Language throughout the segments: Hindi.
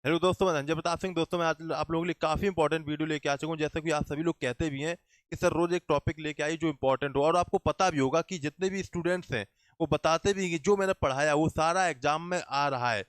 हेलो दोस्तों, मैं संजय प्रताप सिंह। दोस्तों, मैं आज आप लोगों के लिए काफ़ी इंपॉर्टेंट वीडियो लेके आ चुका हूँ। जैसे कि आप सभी लोग कहते भी हैं कि सर रोज एक टॉपिक लेके आई जो इंपॉर्टेंट हो, और आपको पता भी होगा कि जितने भी स्टूडेंट्स हैं वो बताते भी हैं कि जो मैंने पढ़ाया वो सारा एग्जाम में आ रहा है,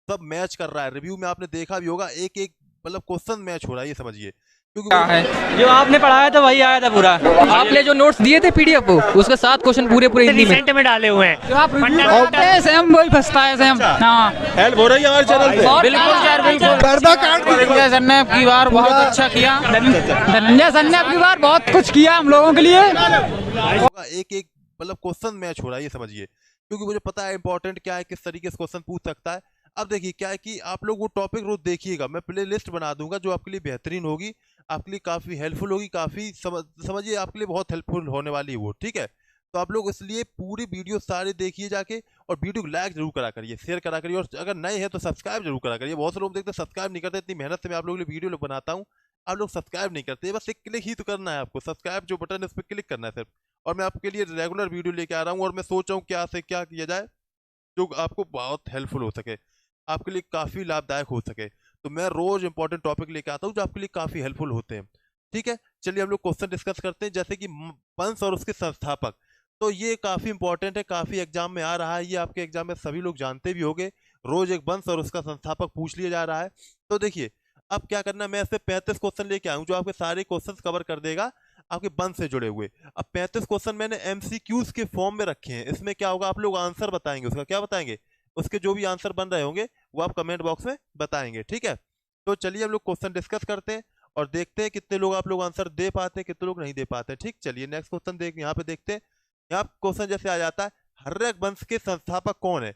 सब मैच कर रहा है। रिव्यू में आपने देखा भी होगा, एक एक मतलब क्वेश्चन मैच हो रहा है, ये समझिए। क्योंकि क्या मुझे है जो आपने पढ़ाया था वही आया था पूरा। आपने जो नोट्स दिए थे पीडीएफ को उसके साथ क्वेश्चन पूरे पूरे हिंदी में रिसेंट में डाले हुए हैं। जो आप रिव्यू करते हैं सेम वही फंसता है सेम। हाँ, हेल्प हो रही है हमारे चैनल पे। बिल्कुल सर, बिल्कुल। पर्दा काट धनंजय सर ने अब की बार बहुत अच्छा किया। धनंजय सर ने अब की बार बहुत कुछ किया हम लोगों के लिए। होगा, एक एक मतलब क्वेश्चन मैच हो रहा है, ये समझिए। क्योंकि मुझे पता है इंपॉर्टेंट क्या है, किस तरीके से क्वेश्चन पूछ सकता है। अब देखिए क्या है कि आप लोग वो टॉपिक रोज देखिएगा, मैं प्ले लिस्ट बना दूंगा जो आपके लिए बेहतरीन होगी, आपके लिए काफ़ी हेल्पफुल होगी, काफ़ी समझिए आपके लिए बहुत हेल्पफुल होने वाली है वो, ठीक है। तो आप लोग इसलिए पूरी वीडियो सारे देखिए जाके, और वीडियो को लाइक जरूर करा करिए, शेयर करा करिए, और अगर नए हैं तो सब्सक्राइब जरूर करा करिए। बहुत से लोग देखते हैं सब्सक्राइब नहीं करते, इतनी मेहनत से मैं आप लोगों के लिए वीडियो बनाता हूँ, आप लोग सब्सक्राइब नहीं करते। बस एक क्लिक ही तो करना है आपको, सब्सक्राइब जो बटन है उस पर क्लिक करना है सिर्फ। और मैं आपके लिए रेगुलर वीडियो लेके आ रहा हूँ, और मैं सोच रहा हूँ क्या से क्या किया जाए जो आपको बहुत हेल्पफुल हो सके, आपके लिए काफ़ी लाभदायक हो सके। तो मैं रोज इंपॉर्टेंट टॉपिक लेके आता हूँ जो आपके लिए काफ़ी हेल्पफुल होते हैं, ठीक है। चलिए हम लोग क्वेश्चन डिस्कस करते हैं। जैसे कि वंश और उसके संस्थापक, तो ये काफ़ी इंपॉर्टेंट है, काफ़ी एग्जाम में आ रहा है, ये आपके एग्जाम में सभी लोग जानते भी होंगे। रोज एक वंश और उसका संस्थापक पूछ लिया जा रहा है। तो देखिए अब क्या करना है, मैं ऐसे 35 क्वेश्चन लेके आऊँ जो आपके सारे क्वेश्चन कवर कर देगा आपके वंश से जुड़े हुए। अब 35 क्वेश्चन मैंने एमसीक्यूज के फॉर्म में रखे हैं। इसमें क्या होगा, आप लोग आंसर बताएंगे, उसका क्या बताएंगे, उसके जो भी आंसर बन रहे होंगे वो आप कमेंट बॉक्स में बताएंगे, ठीक है। तो चलिए हम लोग क्वेश्चन डिस्कस करते हैं और देखते हैं कितने लोग आप लोग आंसर दे पाते हैं, कितने लोग नहीं दे पाते हैं, ठीक। चलिए नेक्स्ट क्वेश्चन देख यहाँ पे देखते हैं। यहाँ क्वेश्चन जैसे आ जाता है, हर्यक वंश के संस्थापक कौन है।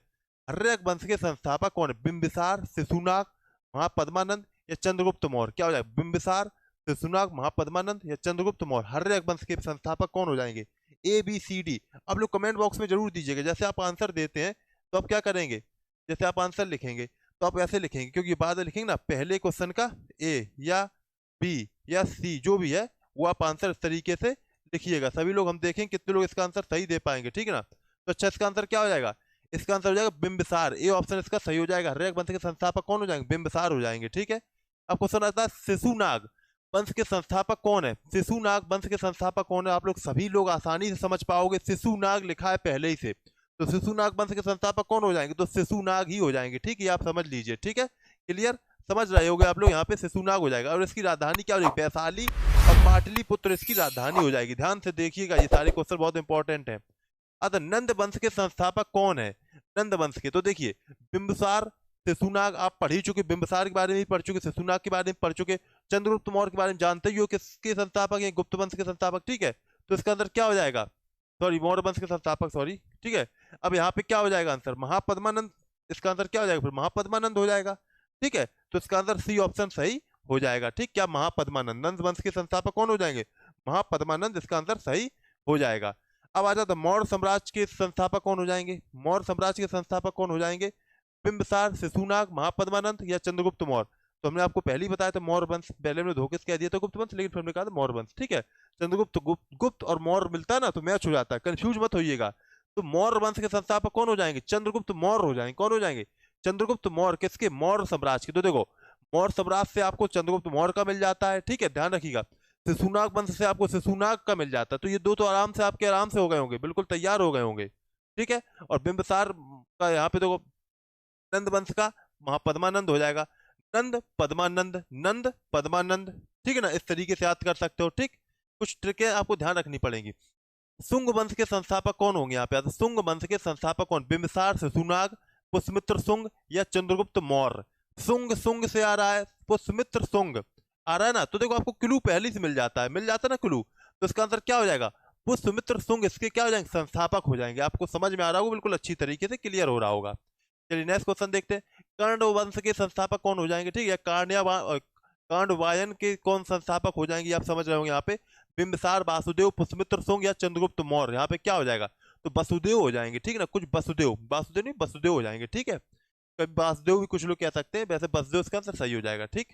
हर्यक वंश के संस्थापक कौन है, बिंबिसार, शिशुनाग, महापद्मानंद या चंद्रगुप्त मौर्य। क्या हो जाएगा, बिंबिसार, शिशुनाग, महापद्मानंद या चंद्रगुप्त मौर्य। हर्यक वंश के संस्थापक कौन हो जाएंगे, ए बी सी डी। आप लोग कमेंट बॉक्स में जरूर दीजिएगा, जैसे आप आंसर देते हैं तो आप क्या करेंगे, जैसे आप आंसर लिखेंगे तो आप ऐसे लिखेंगे, क्योंकि बाद में लिखेंगे ना पहले क्वेश्चन का ए या बी या सी जो भी है वो आप आंसर इस तरीके से लिखिएगा। सभी लोग हम देखें कितने लोग इसका आंसर सही दे पाएंगे, ठीक है ना। तो अच्छा, इसका आंसर क्या हो जाएगा, इसका आंसर हो जाएगा बिंबिसार। ए ऑप्शन इसका सही हो जाएगा। हर्यक वंश के संस्थापक कौन हो जाएंगे, बिंबिसार हो जाएंगे, ठीक है। अब क्वेश्चन आता है, शिशुनाग वंश के संस्थापक कौन है। शिशुनाग वंश के संस्थापक कौन है, आप लोग सभी लोग आसानी से समझ पाओगे, शिशुनाग लिखा है पहले ही से। तो शिशुनाग वंश के संस्थापक कौन हो जाएंगे, तो शिशुनाग ही हो जाएंगे, ठीक है। आप समझ लीजिए, ठीक है, क्लियर, समझ रहे होगे आप लोग। यहाँ पे शिशुनाग हो जाएगा, और इसकी राजधानी क्या हो जाएगी, वैशाली और पाटलिपुत्र इसकी राजधानी हो जाएगी। ध्यान से देखिएगा, ये सारे क्वेश्चन बहुत इंपॉर्टेंट है। अतः नंद वंश के संस्थापक कौन है, नंद वंश के, तो देखिए बिंबिसार, शिशुनाग आप पढ़ ही चुके, बिंबिसार के बारे में भी पढ़ चुके, शिशुनाग के बारे में पढ़ चुके, चंद्रगुप्त मौर्य के बारे में जानते ही हो किसके संस्थापक है, गुप्त वंश के संस्थापक, ठीक है। तो इसका अंदर क्या हो जाएगा, सॉरी मौर्य वंश के संस्थापक, सॉरी, ठीक है। अब यहाँ पे क्या हो जाएगा आंसर, महापद्मानंद। इसका आंसर क्या हो जाएगा, फिर महापद्मानंद हो जाएगा, ठीक है। तो इसका आंसर सी ऑप्शन सही हो जाएगा, ठीक। क्या महापद्मानंद, नंद वंश के संस्थापक कौन हो जाएंगे, महापद्मानंद, इसका आंसर सही हो जाएगा। अब आ जाता है मौर्य साम्राज्य के संस्थापक कौन हो जाएंगे, मौर्य साम्राज्य के संस्थापक कौन हो जाएंगे, बिंबिसार, शिशुनाग, महापद्मानंद या चंद्रगुप्त मौर्य। तो हमने आपको पहले ही बताया था मौर्य वंश, पहले हमने धोखे से कह दिया था गुप्त वंश, लेकिन फिर हमने कहा था मौर्य वंश, ठीक है। चंद्रगुप्त गुप्त और मौर्य मिलता है ना तो मैच हो जाता है, कंफ्यूज मत होइएगा। तो मौर्य वंश के संस्थापक कौन हो जाएंगे, चंद्रगुप्त मौर्य हो जाएंगे। कौन हो जाएंगे, चंद्रगुप्त मौर्य, किसके, मौर्य साम्राज्य के। तो देखो मौर्य साम्राज्य से आपको चंद्रगुप्त मौर्य का मिल जाता है, ठीक है, ध्यान रखिएगा। शिशुनाग वंश से आपको शिशुनाग का मिल जाता है। तो ये दो तो आराम से आपके आराम से हो गए होंगे, बिल्कुल तैयार हो गए होंगे, ठीक है। और बिंबिसार का यहाँ पे देखो, नंद वंश का महापद्मानंद हो जाएगा, नंद पद्मानंद, नंद पद्मानंद, ठीक है ना। इस तरीके से याद कर सकते हो, ठीक। कुछ ट्रिकें आपको ध्यान रखनी पड़ेंगी। सुंग वंश के संस्थापक कौन होंगे यहाँ पे, सुंग वंश के संस्थापक कौन, बिंबिसार, शिशुनाग, पुष्यमित्र सुंग या चंद्रगुप्त मौर्य। सुंग, सुंग से आ रहा है, पुष्यमित्र सुंग आ रहा है ना, तो देखो आपको क्लू पहले से मिल जाता है, मिल जाता है ना क्लू। तो इसका आंसर क्या हो जाएगा, पुष्यमित्र सुंग इसके क्या हो जाएंगे, संस्थापक हो जाएंगे। आपको समझ में आ रहा होगा, बिल्कुल अच्छी तरीके से क्लियर हो रहा होगा। चलिए नेक्स्ट क्वेश्चन देखते हैं, कर्ण वंश के संस्थापक कौन हो जाएंगे, ठीक है। कांडवायन के कौन संस्थापक हो जाएंगे, आप समझ रहे होंगे यहाँ पे, बिंबिसार, वासुदेव, पुष्यमित्र सुंग या चंद्रगुप्त मौर्य। यहाँ पे क्या हो जाएगा, तो वसुदेव हो जाएंगे, ठीक है ना। कुछ वसुदेव, वासुदेव नहीं वसुदेव हो जाएंगे, ठीक है। कभी वासुदेव भी कुछ लोग कह सकते हैं, वैसे वसुदेव इसका आंसर सही हो जाएगा, ठीक।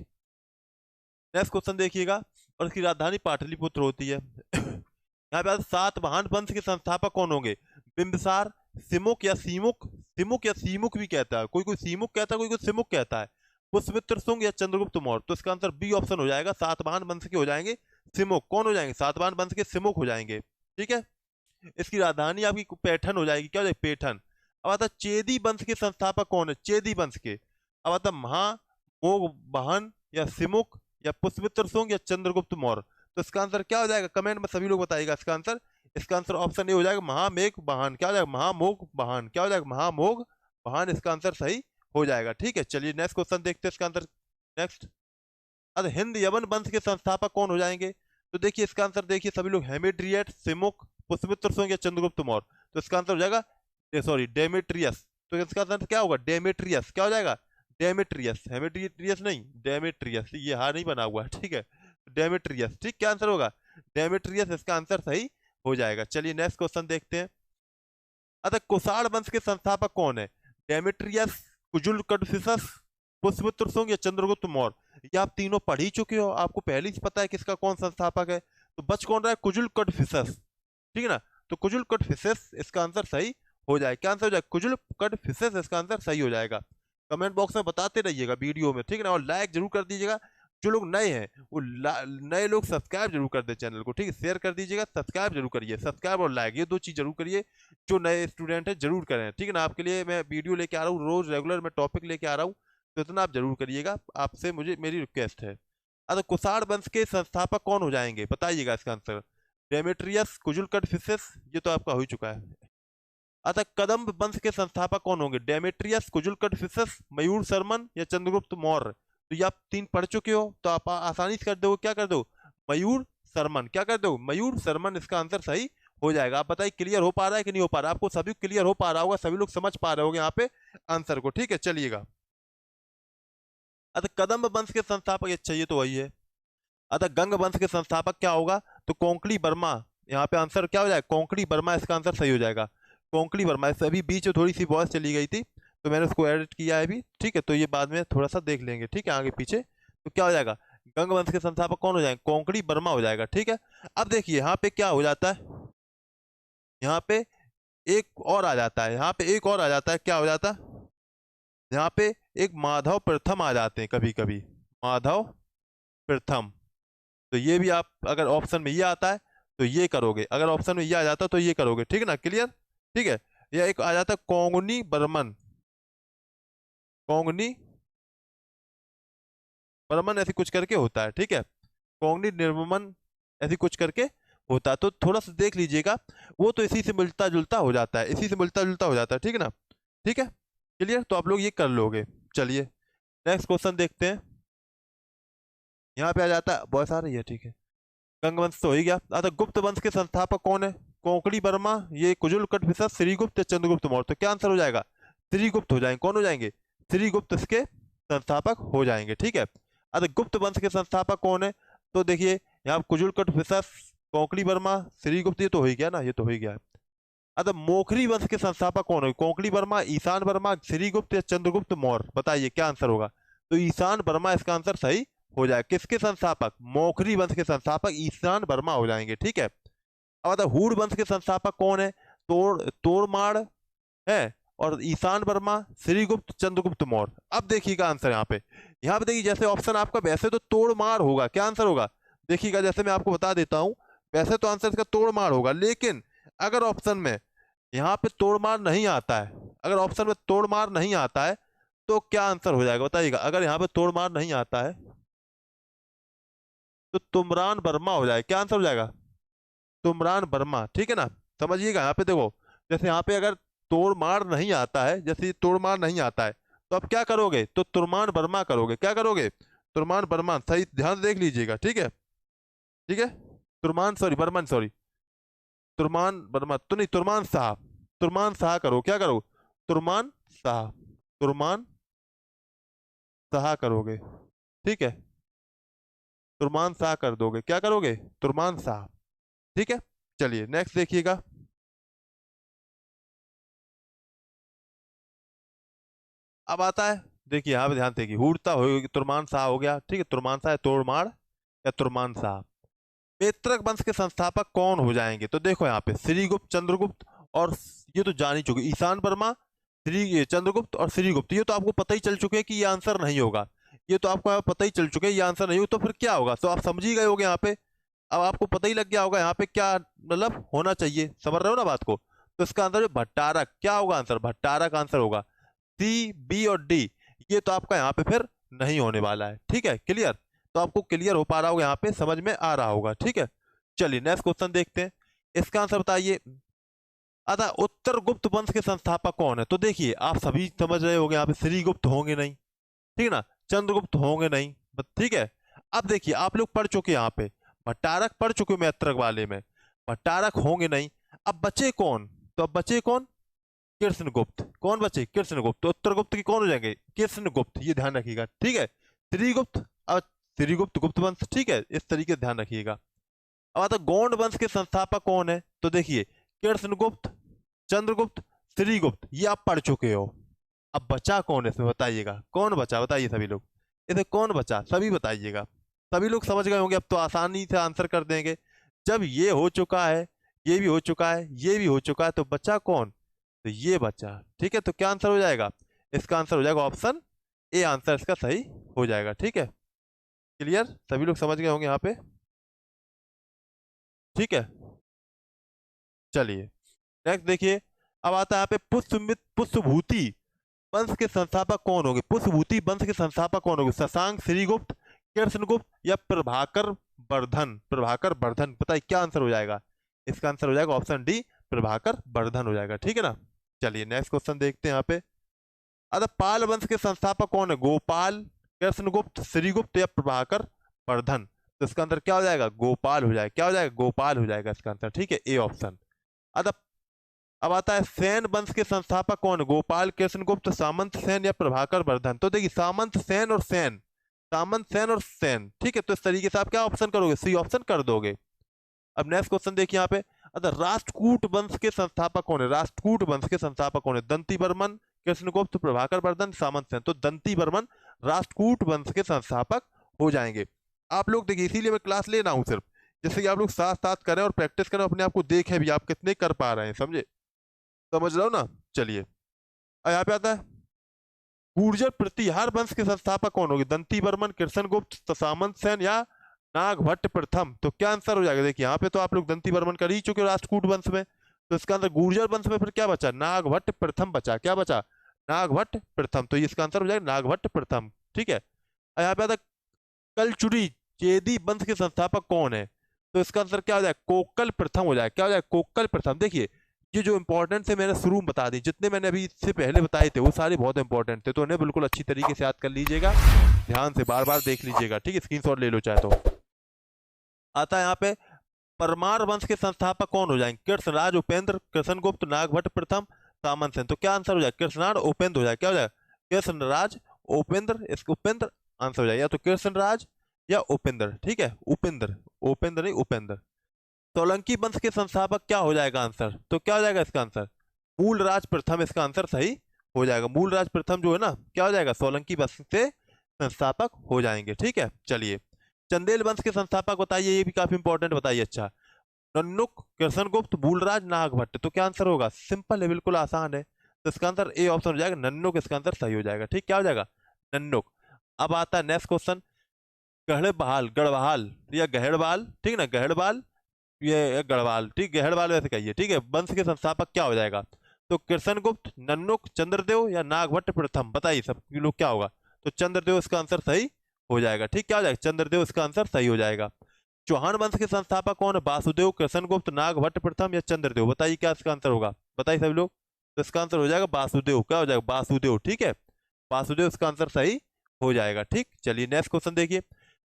नेक्स्ट क्वेश्चन देखिएगा, और इसकी राजधानी पाटलिपुत्र होती है। यहाँ पे सातवाहन वंश के संस्थापक कौन होंगे, बिंबिसार, सिमुक या सीमुक, सिमुक या सीमुक भी कहता है, कोई कोई सीमुक कहता है, कोई कोई सिमुक कहता है। पुष्यमित्र शुंग या चंद्रगुप्त मौर्य? तो इसका आंसर बी ऑप्शन हो जाएगा, सातवाहन वंश के हो जाएंगे सिमुक। कौन हो जाएंगे? सातवाहन वंश के सिमुक हो जाएंगे। ठीक है, इसकी राजधानी आपकी पैठन हो जाएगी। क्या हो जाएगी? पैठन। अब आता चेदी वंश के संस्थापक कौन है? चेदी वंश के। अब आता महामोघवाहन या सिमुक या पुष्यमित्र शुंग या चंद्रगुप्त मौर्य? तो इसका आंसर क्या हो जाएगा? कमेंट में सभी लोग बताइएगा इसका आंसर। इसका आंसर ऑप्शन ए हो जाएगा, महामेघवाहन। क्या हो जाएगा? महामोघवाहन। क्या हो जाएगा? महामोघवाहन इसका आंसर सही हो जाएगा। ठीक है, चलिए नेक्स्ट क्वेश्चन देखते हैं इसका आंसर। नेक्स्ट, अब हिंद यवन वंश के संस्थापक कौन हो जाएंगे? तो देखिए इसका आंसर, देखिए सभी लोग, हेमिड्रियट, सिमुक, पुष्यमित्र शुंग या चंद्रगुप्त मौर्य? तो इसका आंसर हो जाएगा सॉरी डेमेट्रियस। तो इसका आंसर क्या होगा? डेमेट्रियस। क्या हो जाएगा? डेमेट्रियस। हेमिड्रियस नहीं, डेमेट्रियस। ये हार नहीं बना हुआ है, ठीक है, डेमेट्रियस। ठीक, क्या आंसर होगा? डेमेट्रियस इसका आंसर सही हो जाएगा। चलिए नेक्स्ट क्वेश्चन देखते हैं। अतः कुषाण वंश के संस्थापक कौन है? डेमेट्रियस, कुजुल कडफिसस, पुष्यमित्र शुंग या चंद्रगुप्त मौर्य? ये आप तीनों पढ़ ही चुके हो, आपको पहले ही पता है किसका कौन संस्थापक है। तो बच कौन रहा है? कुजुल कडफिसस। ठीक है ना, तो कुजुल कडफिसस इसका आंसर सही हो जाए। क्या आंसर हो जाएगा? कुजुल कडफिसस इसका आंसर सही हो जाएगा। कमेंट बॉक्स में बताते रहिएगा वीडियो में, ठीक है ना, और लाइक जरूर कर दीजिएगा। जो लोग नए हैं वो नए लोग सब्सक्राइब जरूर कर दे चैनल को, ठीक है, शेयर कर दीजिएगा, सब्सक्राइब जरूर करिए। सब्सक्राइब और लाइक ये दो चीज जरूर करिए, जो नए स्टूडेंट है जरूर करें, ठीक है ना। आपके लिए मैं वीडियो लेके आ रहा हूँ, रोज रेगुलर मैं टॉपिक लेके आ रहा हूँ, तो इतना आप जरूर करिएगा, आपसे मुझे मेरी रिक्वेस्ट है। अतः कुषाण वंश के संस्थापक कौन हो जाएंगे? बताइएगा इसका आंसर। डेमेट्रियस, कुजुल कडफिसस, ये तो आपका हो चुका है। अतः कदम्ब वंश के संस्थापक कौन होंगे? डेमेट्रियस, कुजुल कडफिसस, मयूर शर्मन या चंद्रगुप्त मौर्य? तो ये आप तीन पढ़ चुके हो, तो आप आसानी से कर दो। क्या कर दो? मयूर शर्मन। क्या कर दो? मयूर शर्मन इसका आंसर सही हो जाएगा। आप बताइए क्लियर हो पा रहा है कि नहीं हो पा रहा? आपको सभी क्लियर हो पा रहा होगा, सभी लोग समझ पा रहे होंगे यहाँ पे आंसर को, ठीक है, चलिएगा। अतः कदम्ब वंश के संस्थापक, अच्छा ये तो वही है। अतः गंग वंश के संस्थापक क्या होगा? तो कोंकणी वर्मा। यहाँ पे आंसर क्या हो जाएगा? कोंकणी वर्मा इसका आंसर सही हो जाएगा। कोंकणी वर्मा। इस अभी बीच में थोड़ी सी वॉइस चली गई थी, तो मैंने उसको एडिट किया है अभी, ठीक है, तो ये बाद में थोड़ा सा देख लेंगे, ठीक है, आगे पीछे। तो क्या हो जाएगा? गंग वंश के संस्थापक कौन हो जाएंगे? कोंकणी वर्मा हो जाएगा, ठीक है। अब देखिए यहाँ पे क्या हो जाता है, यहाँ पे एक और आ जाता है, यहाँ पे एक और आ जाता है। क्या हो जाता है? यहाँ पे एक माधव प्रथम आ जाते हैं कभी कभी, माधव प्रथम। तो ये भी आप, अगर ऑप्शन में ये आता है तो ये करोगे, अगर ऑप्शन में ये आ जाता तो ये करोगे, ठीक है ना, क्लियर, ठीक है। या एक आ जाता है कोंगनी बर्मन, कोंगनी बर्मन ऐसी कुछ करके होता है, ठीक है, कोंगनी निर्ममन ऐसी कुछ करके होता है। तो थोड़ा सा देख लीजिएगा, वो तो इसी से मिलता जुलता हो जाता है, इसी से मिलता जुलता हो जाता है, ठीक है ना, ठीक है, क्लियर। तो आप लोग ये कर लोगे। चलिए नेक्स्ट क्वेश्चन देखते हैं। यहाँ पे आ जाता है, बहुत आ रही है, ठीक है, गंग वंश तो हो ही गया। अतः गुप्त वंश के संस्थापक कौन है? कोंकणी वर्मा, ये कुजुल कटफिसस, श्रीगुप्त या चंद्रगुप्त मौर्य? तो क्या आंसर हो जाएगा? श्रीगुप्त हो जाएंगे। कौन हो जाएंगे? श्रीगुप्त इसके संस्थापक हो जाएंगे, ठीक है। अतः गुप्त वंश के संस्थापक कौन है? तो देखिए यहाँ कुजुल कटफिसस, कोंकणी वर्मा, श्रीगुप्त, ये तो हो ही गया ना, ये तो हो ही गया। अतः मोखरी वंश के संस्थापक कौन है? कोंकणी वर्मा, ईशान वर्मा, श्रीगुप्त या चंद्रगुप्त मौर्य? बताइए क्या आंसर होगा? तो ईशान वर्मा इसका आंसर सही हो जाए। किसके संस्थापक? मोखरी वंश के संस्थापक ईशान वर्मा हो जाएंगे, ठीक है। अब आता हूण वंश के संस्थापक कौन है? तोड़माड़ है, और ईशान वर्मा, श्रीगुप्त, चंद्रगुप्त मौर्य। अब देखिएगा आंसर यहाँ पे देखिए, जैसे ऑप्शन आपका वैसे तो तोड़माड़ होगा। क्या आंसर होगा? देखिएगा, जैसे मैं आपको बता देता हूं, वैसे तो आंसर इसका तोड़माड़ होगा, लेकिन अगर ऑप्शन में यहाँ पे तोड़माड़ नहीं आता है, अगर ऑप्शन में तोड़माड़ नहीं आता है तो क्या आंसर हो जाएगा? बताइएगा। अगर यहाँ पे तोड़माड़ नहीं आता है तो तुमरान वर्मा हो जाए। क्या आंसर हो जाएगा? तुमरान वर्मा, ठीक है ना। समझिएगा, यहाँ पे देखो, जैसे यहाँ पे अगर तोड़माड़ नहीं आता है, जैसे तोड़माड़ नहीं आता है, तो आप क्या करोगे? तो तुरमान वर्मा करोगे। क्या करोगे? तुरमान वर्मा। सही ध्यान से देख लीजिएगा, ठीक है, ठीक है, तुरमान सॉरी बर्मन, सॉरी तुरमान वर्मा तो नहीं, तुरमान शाह, तुरमान शाह करो। क्या करो? तुरमान शाह, तुरमान शाह करोगे, ठीक है, तुरमान शाह कर दोगे। क्या करोगे? तुरमान शाह, ठीक है। चलिए नेक्स्ट देखिएगा। अब आता है, देखिए यहाँ पे ध्यान देगी, हुड़ता हो, तुरमान शाह हो गया, ठीक है, तुरमान शाह, तोड़माड़ या तुरमान शाह। पेत्रक वंश के संस्थापक कौन हो जाएंगे? तो देखो यहाँ पे श्रीगुप्त, चंद्रगुप्त, और ये तो जान ही चुके, ईशान वर्मा, चंद्रगुप्त और श्रीगुप्त, ये तो आपको पता ही चल चुके हैं कि ये आंसर नहीं होगा। ये तो आपको पता ही चल चुके हैं, ये आंसर नहीं हो तो फिर क्या होगा, तो आप समझ ही गए होगे यहाँ पे। अब आपको पता ही लग गया होगा यहाँ पे क्या मतलब होना चाहिए, समझ रहे हो ना बात को। तो इसका आंसर है भट्टारक। क्या होगा आंसर, भट्टारक आंसर होगा। सी, बी और डी ये तो आपका यहाँ पे फिर नहीं होने वाला है। ठीक है, क्लियर। तो आपको क्लियर हो पा रहा होगा, यहाँ पे समझ में आ रहा होगा। ठीक है, चलिए नेक्स्ट क्वेश्चन देखते हैं। इसका आंसर बताइए। अतः उत्तर गुप्त वंश के संस्थापक कौन है? तो देखिए आप सभी समझ रहे होंगे, यहाँ पे श्रीगुप्त होंगे नहीं, ठीक है ना, चंद्रगुप्त होंगे नहीं, ठीक है। अब देखिए आप लोग पढ़ चुके हैं यहाँ पे, भट्टारक पढ़ चुके हो मैत्रक वाले में, भट्टारक होंगे नहीं। अब बचे कौन? तो अब बचे कौन? कृष्णगुप्त। कौन बचे? कृष्णगुप्त। तो उत्तर गुप्त की कौन हो जाएंगे? कृष्णगुप्त, ये ध्यान रखिएगा। ठीक है, श्रीगुप्त, अब श्रीगुप्त गुप्त वंश, ठीक है, इस तरीके से ध्यान रखिएगा। अब आता गौंड वंश के संस्थापक कौन है? तो देखिए कृष्णगुप्त, चंद्रगुप्त, श्रीगुप्त, ये आप पढ़ चुके हो। अब बचा कौन है इसमें, बताइएगा कौन बचा, बताइए सभी लोग, इसे कौन बचा सभी बताइएगा। सभी लोग समझ गए होंगे, अब तो आसानी से आंसर कर देंगे। जब ये हो चुका है, ये भी हो चुका है, ये भी हो चुका है, तो बचा कौन? तो ये बचा। ठीक है, तो क्या आंसर हो जाएगा? इसका आंसर हो जाएगा ऑप्शन ए, आंसर इसका सही हो जाएगा। ठीक है, क्लियर, सभी लोग समझ गए होंगे यहाँ पे। ठीक है, चलिए नेक्स्ट देखिए। अब आता है यहाँ पे पुष्पमित्र पुष्पभूति वंश के संस्थापक कौन होंगे? पुष्पभूति वंश के संस्थापक कौन होंगे? शशांक, श्रीगुप्त, कृष्णगुप्त या प्रभाकर वर्धन? प्रभाकर वर्धन, बताइए क्या आंसर हो जाएगा? इसका आंसर हो जाएगा ऑप्शन डी, प्रभाकर वर्धन हो जाएगा। ठीक है ना, चलिए नेक्स्ट क्वेश्चन देखते हैं यहाँ पे। अतः पाल वंश के संस्थापक कौन है? गोपाल, कृष्णगुप्त, श्रीगुप्त या प्रभाकर वर्धन? तो इसका आंसर क्या हो जाएगा? गोपाल हो जाएगा। क्या हो जाएगा? गोपाल हो जाएगा इसका आंसर। ठीक है, ए ऑप्शन। अतः अब आता है सेन वंश के संस्थापक कौन? गोपाल, कृष्णगुप्त, सामंत सेन या प्रभाकर वर्धन? तो देखिए सामंत सेन और सेन, सामंत सेन और सेन। ठीक है, तो इस तरीके से आप क्या ऑप्शन करोगे? सी ऑप्शन कर दोगे। अब नेक्स्ट क्वेश्चन देखिए यहाँ पे। अतः राष्ट्रकूट वंश के संस्थापक कौन है? राष्ट्रकूट वंश के संस्थापक कौन है? दंती बर्मन, कृष्णगुप्त, प्रभाकर वर्धन, सामंत सेन? तो दंती बर्मन राष्ट्रकूट वंश के संस्थापक हो जाएंगे। आप लोग देखिए, इसीलिए मैं क्लास ले रहा हूँ सिर्फ, जिससे कि आप लोग साथ साथ करें और प्रैक्टिस करें, अपने आप को देखें भी आप कितने कर पा रहे हैं, समझे? समझ रहे हो ना? चलिए अब यहाँ पे आता है गुर्जर प्रतिहार वंश के संस्थापक कौन होंगे? दंती बर्मन, कृष्णगुप्त, सामंत सेन या नागभट्ट प्रथम? तो क्या आंसर हो जाएगा? देखिए यहाँ पे तो आप लोग दंती बर्मन कर ही चुके हो राष्ट्रकूट वंश में, तो इसका आंसर गुर्जर वंश में फिर क्या बचा? नागभट्ट प्रथम बचा। क्या बचा? नागभट्ट प्रथम। तो इसका आंसर हो जाएगा नागभट्ट प्रथम। ठीक है, अब यहाँ पे आता है कलचुरी चेदी वंश के संस्थापक कौन है? तो इसका आंसर क्या हो जाएगा? कोक्कल प्रथम हो जाएगा। क्या हो जाएगा? कोक्कल प्रथम। देखिए ये जो इंपॉर्टेंट थे मैंने शुरू में बता दी, जितने मैंने अभी इससे पहले बताए थे वो सारे बहुत इंपॉर्टेंट थे, तो उन्हें बिल्कुल अच्छी तरीके से याद कर लीजिएगा, ध्यान से बार बार देख लीजिएगा। ठीक है, स्क्रीनशॉट ले लो चाहे तो। आता है यहाँ पे परमार वंश के संस्थापक कौन हो जाएंगे? कृष्णराज, उपेंद्र, कृष्णगुप्त, नागभट्ट प्रथम, सामंत सेन? तो क्या आंसर हो जाएगा? कृष्णराज उपेंद्र हो जाएगा। क्या हो जाएगा? कृष्णराज उपेंद्र, इसका उपेंद्र आंसर हो जाएगा, या तो कृष्णराज या उपेंद्र। ठीक है, उपेंद्र, उपेंद्र नहीं उपेंद्र। सोलंकी वंश के संस्थापक क्या हो जाएगा आंसर? तो क्या हो जाएगा इसका आंसर? मूलराज प्रथम इसका आंसर सही हो जाएगा। मूलराज प्रथम जो है ना, क्या हो जाएगा? सोलंकी वंश से संस्थापक हो जाएंगे। ठीक है, चलिए चंदेल वंश के संस्थापक बताइए, ये भी काफी इंपॉर्टेंट बताइए। अच्छा, नन्नुक, कृष्णगुप्त, मूलराज, नागभट्ट? तो क्या आंसर होगा? सिंपल है, बिल्कुल आसान है, तो इसका आंसर ए ऑप्शन हो जाएगा, नन्नुक इसका आंसर सही हो जाएगा। ठीक, क्या हो जाएगा? नन्नुक। अब आता है नेक्स्ट क्वेश्चन। गढ़बहाल, गढ़वाल या गहड़वाल, ठीक है ना, गहड़वाल ये गढ़वाल, ठीक, गहड़वाल वैसे कहिए। ठीक है, वंश के संस्थापक क्या हो जाएगा? तो कृष्णगुप्त, नन्नुक, चंद्रदेव या नागभट्ट प्रथम? बताइए सब लोग क्या होगा? तो चंद्रदेव इसका आंसर सही हो जाएगा। ठीक, क्या हो जाएगा? चंद्रदेव इसका आंसर सही हो जाएगा। चौहान वंश के संस्थापक कौन है? वासुदेव, कृष्णगुप्त, नागभट्ट प्रथम या चंद्रदेव? बताइए क्या इसका आंसर होगा? बताइए सभी लोग। तो इसका आंसर हो जाएगा वासुदेव। क्या हो जाएगा? वासुदेव। ठीक है, वासुदेव इसका आंसर सही हो जाएगा। ठीक, चलिए नेक्स्ट क्वेश्चन देखिए।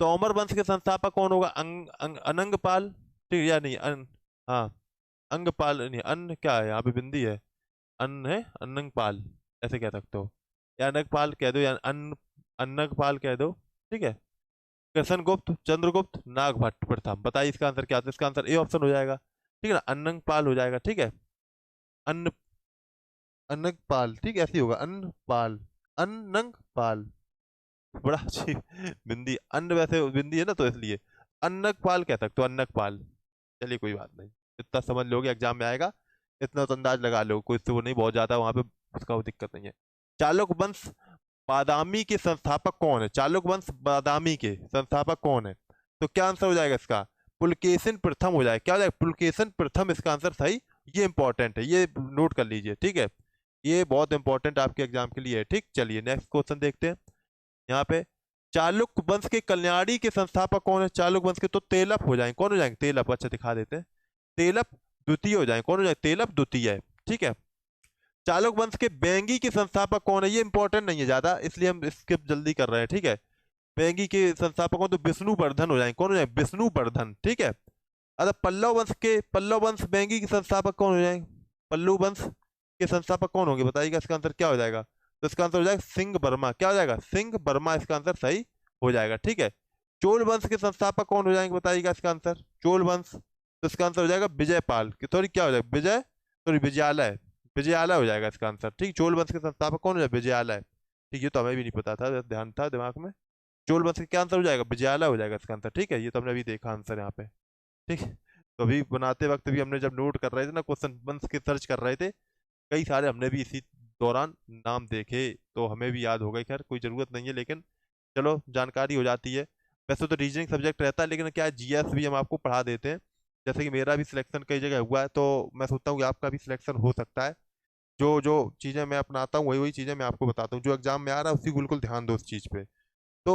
तोमर वंश के संस्थापक कौन होगा? अनंगपाल, ठीक, या नहीं हाँ, अंगपाल नहीं, अन्न क्या है यहाँ पे? बिंदी है, अन्न है, अनंगपाल ऐसे कह सकते हो, या अनंगपाल कह दो, या अनंगपाल कह दो। ठीक है, कृष्णगुप्त, चंद्रगुप्त, नागभट्ट प्रथम? बताइए इसका आंसर क्या आता है? इसका आंसर ए ऑप्शन हो जाएगा। ठीक है ना, अनंगपाल हो जाएगा। ठीक है, अन्न, अनंगपाल, ठीक, ऐसे ही होगा, अन्नपाल, अनंगपाल। बड़ा अच्छी बिंदी, अन्न वैसे बिंदी है ना, तो इसलिए अन्नकपाल कह सकते हो, अन्नकपाल। चलिए कोई बात नहीं, इतना समझ लोगे, एग्जाम में आएगा, इतना तो अंदाज लगा लो, कोई तो वो नहीं बहुत ज्यादा वहां पे, उसका वो दिक्कत नहीं है। चालुक वंश बादामी के संस्थापक कौन है? चालुक्य वंश बादामी के संस्थापक कौन है? तो क्या आंसर हो जाएगा इसका? पुलकेशिन प्रथम हो जाएगा। क्या हो जाएगा? पुलकेशिन प्रथम इसका आंसर सही। ये इंपॉर्टेंट है, ये नोट कर लीजिए, ठीक है। ये बहुत इंपॉर्टेंट आपके एग्जाम के लिए है, ठीक। चलिए नेक्स्ट क्वेश्चन देखते हैं। यहाँ पे चालुक्य वंश के कल्याणी के संस्थापक कौन है? चालुक्य वंश के तो तेलप हो जाएंगे। कौन हो जाएंगे? तेलप। अच्छा दिखा देते हैं। तेलप द्वितीय हो जाएंगे। कौन हो जाएंगे? तेलप द्वितीय है, ठीक है। चालुक्य वंश के बेंगी के संस्थापक कौन है? ये इंपॉर्टेंट नहीं है ज्यादा, इसलिए हम स्किप जल्दी कर रहे हैं, ठीक है। बेंगी के संस्थापक कौन? तो विष्णुवर्धन हो जाएंगे। कौन हो जाएंगे? विष्णुवर्धन, ठीक है। अगर पल्लव वंश बेंगी के संस्थापक कौन हो जाएंगे? पल्लव वंश के संस्थापक कौन होंगे? बताइएगा, इसका आंसर क्या हो जाएगा? तो इसका आंसर हो जाएगा सिंह वर्मा। क्या हो जाएगा? सिंह वर्मा इसका आंसर सही हो जाएगा, ठीक है। चोल वंश के संस्थापक कौन हो जाएंगे? बताइएगा इसका आंसर। चोल वंश, तो इसका आंसर हो जाएगा विजयपाल। सॉरी क्या हो जाएगा? विजयालय। विजयालय हो जाएगा इसका आंसर, ठीक। चोल वंश के संस्थापक कौन हो जाएगा? विजयालय, ठीक। ये तो हमें भी नहीं पता था, ध्यान था दिमाग में। चोल वंश का क्या आंसर हो जाएगा? विजयालय हो जाएगा इसका आंसर, ठीक है। ये तो हमने अभी देखा आंसर यहाँ पे, ठीक है। तो अभी बनाते वक्त भी हमने जब नोट कर रहे थे ना, क्वेश्चन वंश के सर्च कर रहे थे, कई सारे हमने भी इसी दौरान नाम देखे, तो हमें भी याद हो गए। खैर कोई ज़रूरत नहीं है, लेकिन चलो जानकारी हो जाती है। वैसे तो रीजनिंग सब्जेक्ट रहता है, लेकिन क्या है, जीएस भी हम आपको पढ़ा देते हैं। जैसे कि मेरा भी सिलेक्शन कई जगह हुआ है, तो मैं सोचता हूँ कि आपका भी सिलेक्शन हो सकता है। जो जो चीज़ें मैं अपनाता हूँ, वही वही चीज़ें मैं आपको बताता हूँ। जो एग्जाम में आ रहा है उसी को बिल्कुल ध्यान दो उस चीज़ पे। तो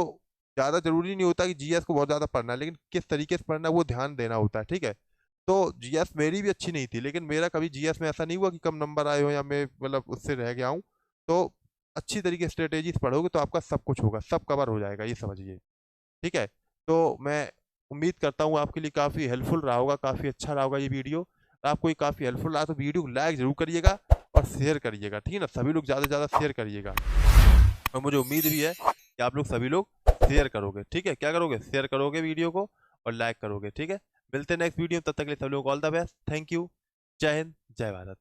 ज़्यादा जरूरी नहीं होता कि जीएस को बहुत ज़्यादा पढ़ना है, लेकिन किस तरीके से पढ़ना है वो ध्यान देना होता है, ठीक है। तो जीएस मेरी भी अच्छी नहीं थी, लेकिन मेरा कभी जीएस में ऐसा नहीं हुआ कि कम नंबर आए हो या मैं मतलब उससे रह गया हूँ। तो अच्छी तरीके से स्ट्रेटेजीज पढ़ोगे तो आपका सब कुछ होगा, सब कवर हो जाएगा, ये समझिए, ठीक है। तो मैं उम्मीद करता हूँ आपके लिए काफ़ी हेल्पफुल रहा होगा, काफ़ी अच्छा रहा होगा ये वीडियो। आपको ये काफ़ी हेल्पफुल रहा तो वीडियो को लाइक जरूर करिएगा और शेयर करिएगा, ठीक है ना। सभी लोग ज़्यादा से ज़्यादा शेयर करिएगा, और मुझे उम्मीद भी है कि आप लोग सभी लोग शेयर करोगे, ठीक है। क्या करोगे? शेयर करोगे वीडियो को और लाइक करोगे, ठीक है। मिलते हैं नेक्स्ट वीडियो, तब तक के लिए सब लोग all the best. Thank you. जय हिंद, जय भारत।